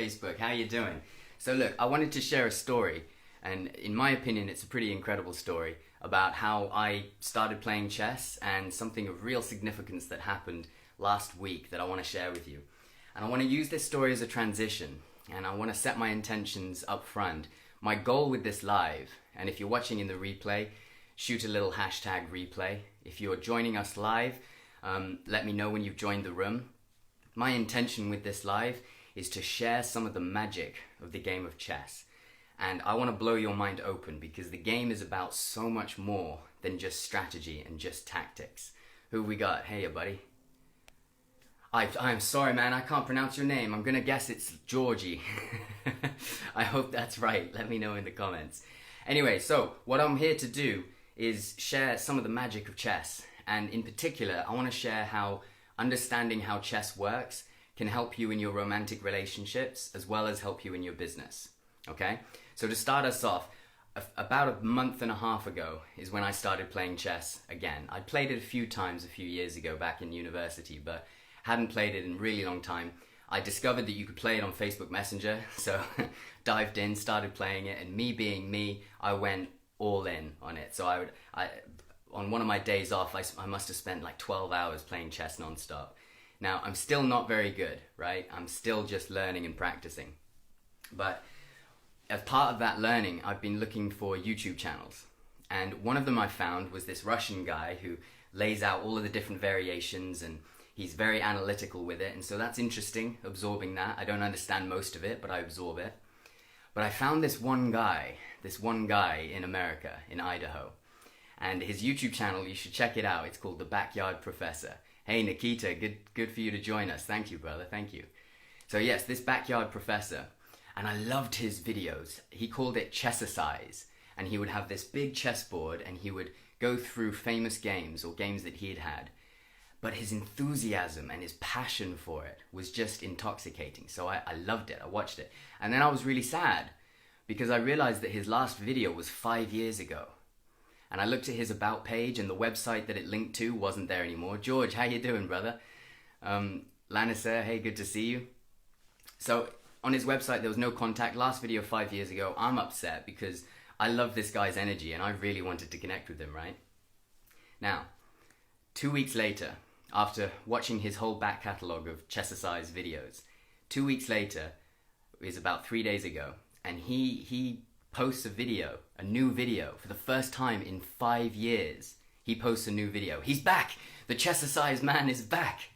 Facebook. How you doing? So look, I wanted to share a story, and in my opinion, it's a pretty incredible story about how I started playing chess and something of real significance that happened last week that I want to share with you. And I want to use this story as a transition, and I want to set my intentions up front. My goal with this live, and if you're watching in the replay, shoot a little hashtag replay. If you're joining us live, let me know when you've joined the room. My intention with this live is to share some of the magic of the game of chess. And I want to blow your mind open because the game is about so much more than just strategy and just tactics. Who we got? Hey, buddy. I'm sorry, man. I can't pronounce your name. I'm going to guess it's Georgie. I hope that's right. Let me know in the comments. Anyway, so what I'm here to do is share some of the magic of chess. And in particular, I want to share how understanding how chess works can help you in your romantic relationships as well as help you in your business. Okay? So to start us off, about a month and a half ago is when I started playing chess again. I played it a few times a few years ago back in university, but hadn't played it in a really long time. I discovered that you could play it on Facebook Messenger, so dived in, started playing it, and me being me, I went all in on it. So on one of my days off, I must have spent like 12 hours playing chess non-stop. Now, I'm still not very good, right? I'm still just learning and practicing. But as part of that learning, I've been looking for YouTube channels. And one of them I found was this Russian guy who lays out all of the different variations, and he's very analytical with it. And so that's interesting, absorbing that. I don't understand most of it, but I absorb it. But I found this one guy in America, in Idaho. And his YouTube channel, you should check it out. It's called The Backyard Professor. Hey, Nikita, good for you to join us. Thank you, brother. Thank you. So yes, this Backyard Professor. And I loved his videos. He called it Chessicize. And he would have this big chessboard and he would go through famous games or games that he had had. But his enthusiasm and his passion for it was just intoxicating. So I loved it. I watched it. And then I was really sad because I realized that his last video was 5 years ago. And I looked at his about page and the website that it linked to wasn't there anymore. George, how you doing, brother? Lannister, hey, good to see you. So on his website, there was no contact. Last video 5 years ago. I'm upset because I love this guy's energy and I really wanted to connect with him, right? Now, 2 weeks later, after watching his whole back catalogue of Chessicize videos, 2 weeks later, it was about 3 days ago, and he posts a new video for the first time in 5 years. He posts a new video. He's back! The Chessicize man is back!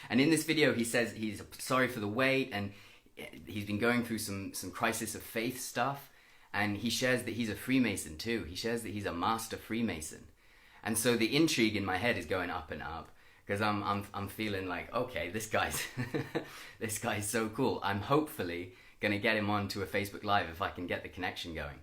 And in this video, he says he's sorry for the wait, and he's been going through some crisis of faith stuff, and he shares that he's a Freemason too. He shares that he's a master Freemason. And so the intrigue in my head is going up and up, because I'm feeling like, okay, this guy's this guy's so cool. I'm hopefully gonna get him onto a Facebook Live if I can get the connection going.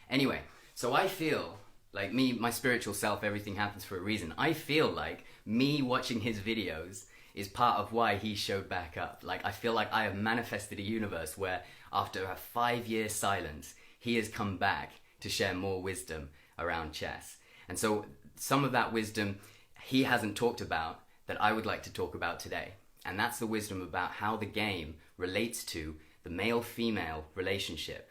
Anyway, so I feel like my spiritual self, everything happens for a reason. I feel like me watching his videos is part of why he showed back up. Like, I feel like I have manifested a universe where after a 5-year silence, he has come back to share more wisdom around chess. And so some of that wisdom he hasn't talked about that I would like to talk about today. And that's the wisdom about how the game relates to the male-female relationship.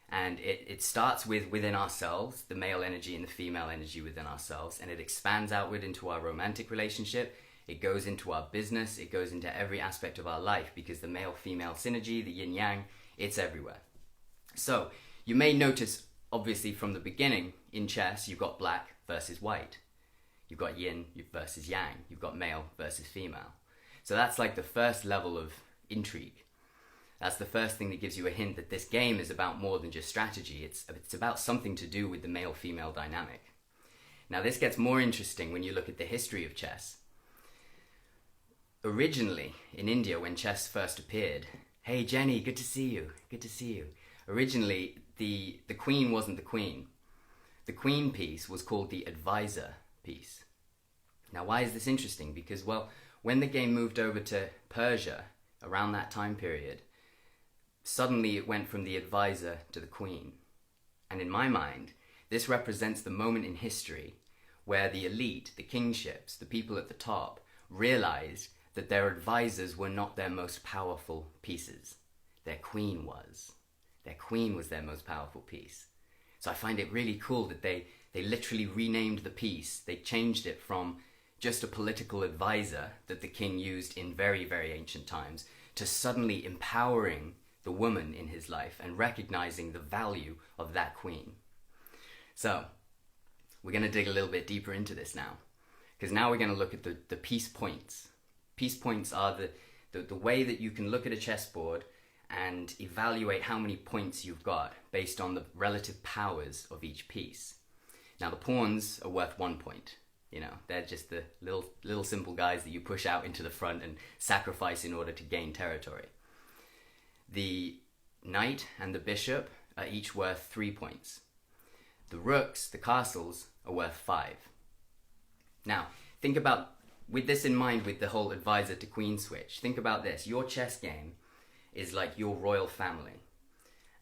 And it starts within ourselves, the male energy and the female energy within ourselves, and it expands outward into our romantic relationship. It goes into our business, it goes into every aspect of our life, because the male-female synergy, the yin-yang, it's everywhere. So you may notice, obviously from the beginning, in chess, you've got black versus white. You've got yin versus yang. You've got male versus female. So that's like the first level of intrigue. That's the first thing that gives you a hint that this game is about more than just strategy. It's about something to do with the male-female dynamic. Now this gets more interesting when you look at the history of chess. Originally, in India, when chess first appeared, hey Jenny, good to see you, good to see you. Originally, the queen wasn't the queen. The queen piece was called the advisor piece. Now why is this interesting? Because, well, when the game moved over to Persia, around that time period, suddenly it went from the advisor to the queen. And in my mind, this represents the moment in history where the elite, the kingships, the people at the top, realized that their advisors were not their most powerful pieces. Their queen was. Their queen was their most powerful piece. So I find it really cool that they literally renamed the piece. They changed it from just a political advisor that the king used in very, very ancient times to suddenly empowering the woman in his life and recognizing the value of that queen. So we're going to dig a little bit deeper into this now, because now we're going to look at the piece points. Piece points are the way that you can look at a chessboard and evaluate how many points you've got based on the relative powers of each piece. Now the pawns are worth 1 point. You know, they're just the little simple guys that you push out into the front and sacrifice in order to gain territory. The knight and the bishop are each worth 3 points. The rooks, the castles, are worth 5. Now, think about, with this in mind, with the whole advisor to queen switch, think about this. Your chess game is like your royal family.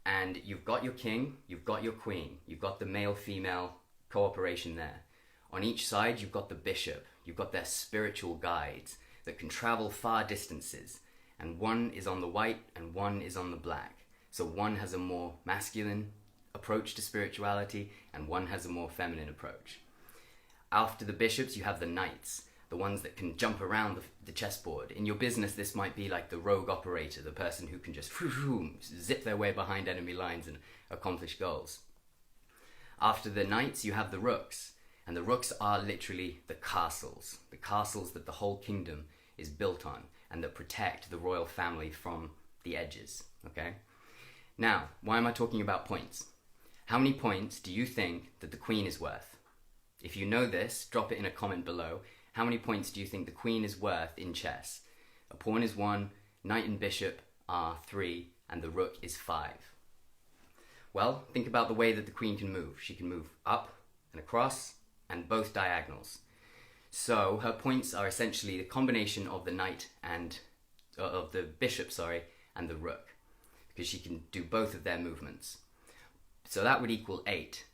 And you've got your king, you've got your queen, you've got the male-female cooperation there. On each side, you've got the bishop, you've got their spiritual guides that can travel far distances. And one is on the white and one is on the black. So one has a more masculine approach to spirituality and one has a more feminine approach. After the bishops, you have the knights, the ones that can jump around the chessboard. In your business, this might be like the rogue operator, the person who can just zip their way behind enemy lines and accomplish goals. After the knights, you have the rooks. And the rooks are literally the castles that the whole kingdom is built on and that protect the royal family from the edges, okay? Now, why am I talking about points? How many points do you think that the queen is worth? If you know this, drop it in a comment below. How many points do you think the queen is worth in chess? A pawn is 1, knight and bishop are 3, and the rook is 5. Well, think about the way that the queen can move. She can move up and across and both diagonals. So her points are essentially the combination of the knight and of the bishop, and the rook, because she can do both of their movements. So that would equal 8.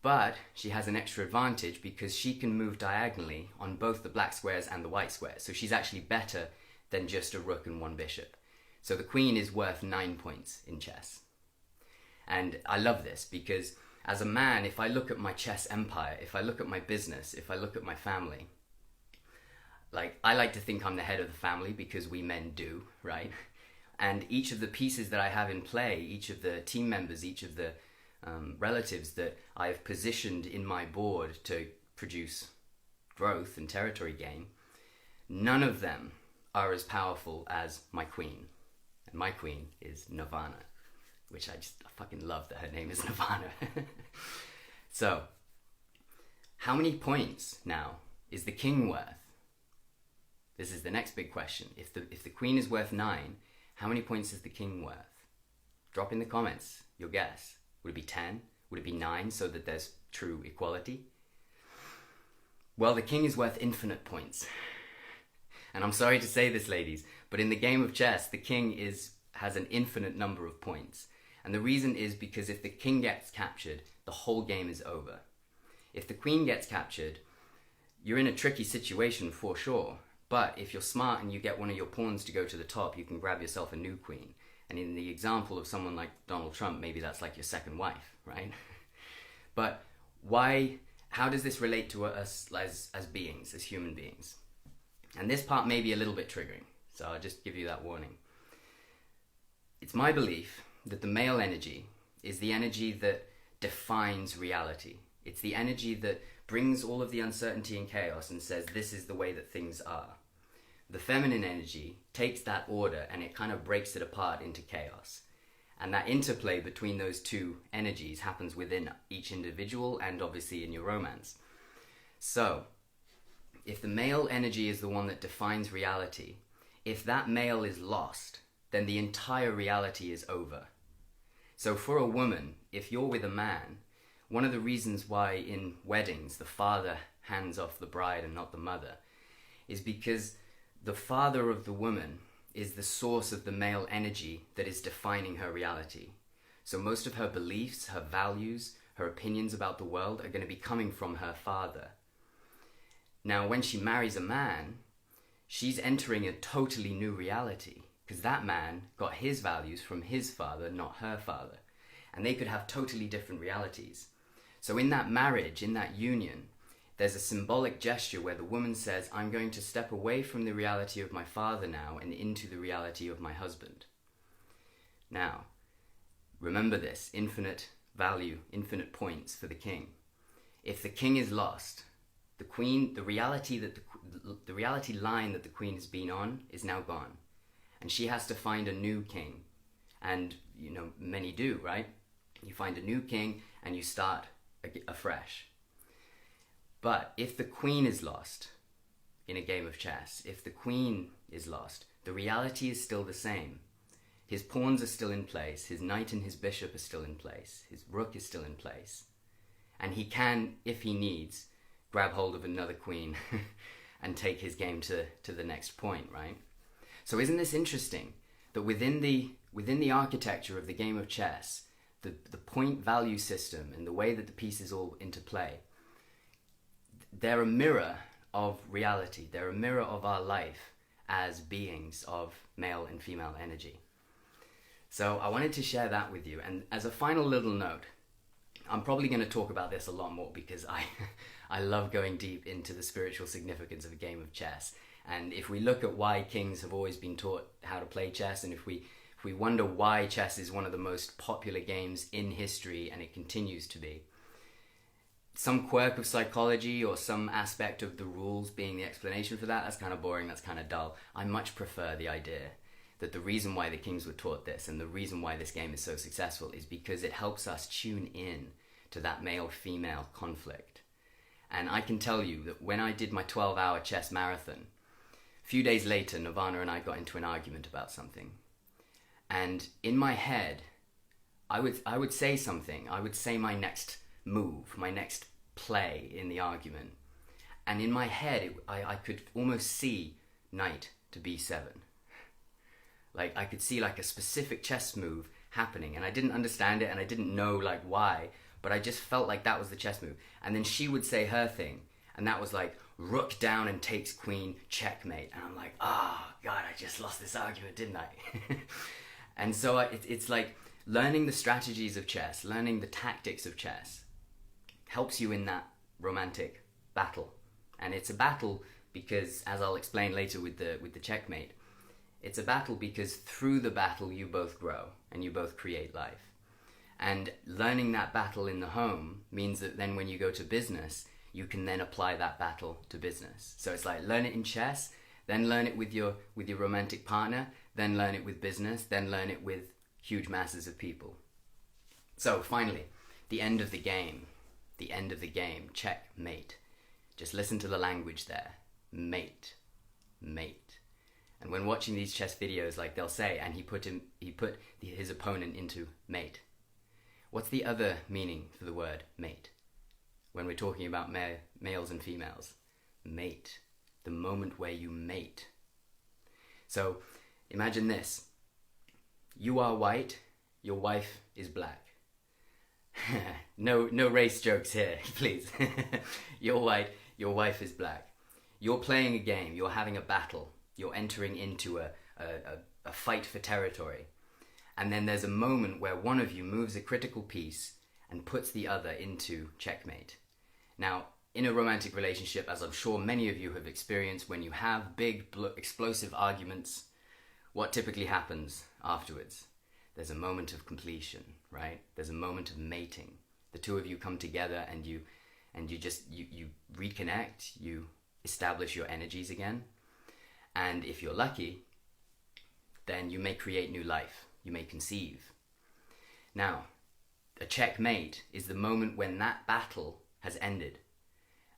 But she has an extra advantage because she can move diagonally on both the black squares and the white squares. So she's actually better than just a rook and one bishop. So the queen is worth 9 points in chess. And I love this because as a man, if I look at my chess empire, if I look at my business, if I look at my family, I like to think I'm the head of the family because we men do, right? And each of the pieces that I have in play, each of the team members, each of the relatives that I've positioned in my board to produce growth and territory gain, none of them are as powerful as my queen. And my queen is Nirvana, which I fucking love that her name is Nirvana. So, how many points now is the king worth? This is the next big question. If the queen is worth 9, how many points is the king worth? Drop in the comments your guess. Would it be 10? Would it be 9 so that there's true equality? Well, the king is worth infinite points. And I'm sorry to say this, ladies, but in the game of chess, the king has an infinite number of points. And the reason is because if the king gets captured, the whole game is over. If the queen gets captured, you're in a tricky situation for sure. But if you're smart and you get one of your pawns to go to the top, you can grab yourself a new queen. And in the example of someone like Donald Trump, maybe that's like your second wife, right? But how does this relate to us as beings, as human beings? And this part may be a little bit triggering, so I'll just give you that warning. It's my belief that the male energy is the energy that defines reality. It's the energy that brings all of the uncertainty and chaos and says this is the way that things are. The feminine energy takes that order and it kind of breaks it apart into chaos. And that interplay between those two energies happens within each individual and obviously in your romance. So, if the male energy is the one that defines reality, if that male is lost, then the entire reality is over. So for a woman, if you're with a man, one of the reasons why in weddings the father hands off the bride and not the mother is because the father of the woman is the source of the male energy that is defining her reality. So most of her beliefs, her values, her opinions about the world are going to be coming from her father. Now, when she marries a man, she's entering a totally new reality, because that man got his values from his father, not her father. And they could have totally different realities. So in that marriage, in that union, there's a symbolic gesture where the woman says, I'm going to step away from the reality of my father now and into the reality of my husband. Now, remember this, infinite value, infinite points for the king. If the king is lost, the queen, the reality line that the queen has been on is now gone. And she has to find a new king. And, many do, right? You find a new king and you start afresh. But if the queen is lost in a game of chess, if the queen is lost, the reality is still the same. His pawns are still in place, his knight and his bishop are still in place, his rook is still in place. And he can, if he needs, grab hold of another queen and take his game to the next point, right? So isn't this interesting that within the architecture of the game of chess, the point value system and the way that the pieces all interplay, they're a mirror of reality. They're a mirror of our life as beings of male and female energy. So I wanted to share that with you. And as a final little note, I'm probably going to talk about this a lot more because I love going deep into the spiritual significance of a game of chess. And if we look at why kings have always been taught how to play chess, and if we wonder why chess is one of the most popular games in history, and it continues to be, some quirk of psychology or some aspect of the rules being the explanation for that, that's kind of boring, that's kind of dull. I much prefer the idea that the reason why the kings were taught this and the reason why this game is so successful is because it helps us tune in to that male-female conflict. And I can tell you that when I did my 12-hour chess marathon, a few days later, Nirvana and I got into an argument about something. And in my head, I would say something. I would say my next move, my next play in the argument. And in my head, I could almost see knight to b7. Like, I could see like a specific chess move happening, and I didn't understand it, and I didn't know like why, but I just felt like that was the chess move. And then she would say her thing, and that was like, rook down and takes queen, checkmate. And I'm like, oh, God, I just lost this argument, didn't I? And so it's like learning the strategies of chess, learning the tactics of chess helps you in that romantic battle. And it's a battle because, as I'll explain later with the checkmate, it's a battle because through the battle you both grow and you both create life. And learning that battle in the home means that then when you go to business, you can then apply that battle to business. So it's like learn it in chess, then learn it with your romantic partner, then learn it with business, then learn it with huge masses of people. So finally, the end of the game, checkmate. Just listen to the language there. Mate. And when watching these chess videos, like they'll say, and he put his opponent into mate. What's the other meaning for the word mate? When we're talking about males and females. Mate. The moment where you mate. So imagine this. You are white, your wife is black. No race jokes here, please. You're white, your wife is black. You're playing a game, you're having a battle. You're entering into a fight for territory. And then there's a moment where one of you moves a critical piece and puts the other into checkmate. Now, in a romantic relationship, as I'm sure many of you have experienced, when you have big, explosive arguments, what typically happens afterwards? There's a moment of completion, right? There's a moment of mating. The two of you come together and you reconnect, you establish your energies again. And if you're lucky, then you may create new life. You may conceive. Now, a checkmate is the moment when that battle has ended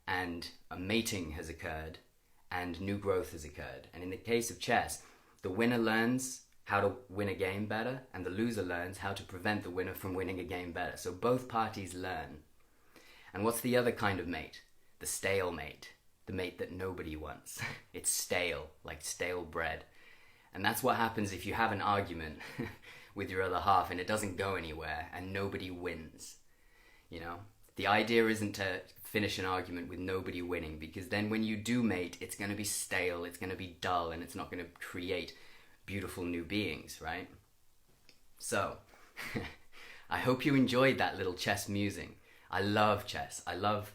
and a mating has occurred and new growth has occurred. And in the case of chess, the winner learns how to win a game better and the loser learns how to prevent the winner from winning a game better. So both parties learn. And what's the other kind of mate? The stalemate. The mate that nobody wants. It's stale, like stale bread. And that's what happens if you have an argument with your other half and it doesn't go anywhere and nobody wins. You know? The idea isn't to finish an argument with nobody winning, because then when you do mate, it's going to be stale, it's going to be dull, and it's not going to create beautiful new beings, right? So, I hope you enjoyed that little chess musing. I love chess. I love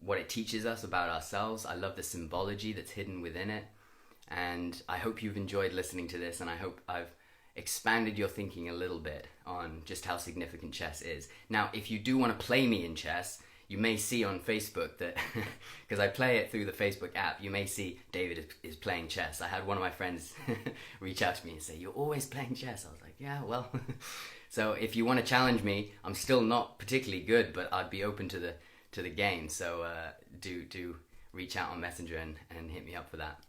what it teaches us about ourselves. I love the symbology that's hidden within it. And I hope you've enjoyed listening to this, and I hope I've expanded your thinking a little bit on just how significant chess is. Now, if you do want to play me in chess, you may see on Facebook that, because I play it through the Facebook app, you may see David is playing chess. I had one of my friends reach out to me and say, "You're always playing chess." I was like, "Yeah, well." So if you want to challenge me, I'm still not particularly good, but I'd be open to the game. So do reach out on Messenger and hit me up for that.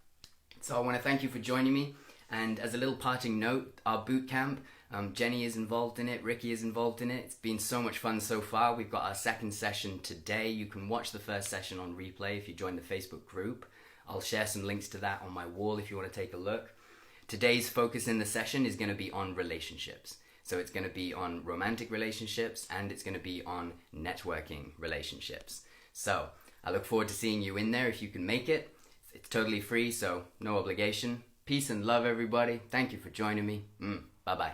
So I want to thank you for joining me. And as a little parting note, our boot camp, Jenny is involved in it, Ricky is involved in it. It's been so much fun so far. We've got our second session today. You can watch the first session on replay if you join the Facebook group. I'll share some links to that on my wall if you want to take a look. Today's focus in the session is going to be on relationships. So it's going to be on romantic relationships, and it's going to be on networking relationships. So I look forward to seeing you in there if you can make it. It's totally free, so no obligation. Peace and love, everybody. Thank you for joining me. Bye-bye.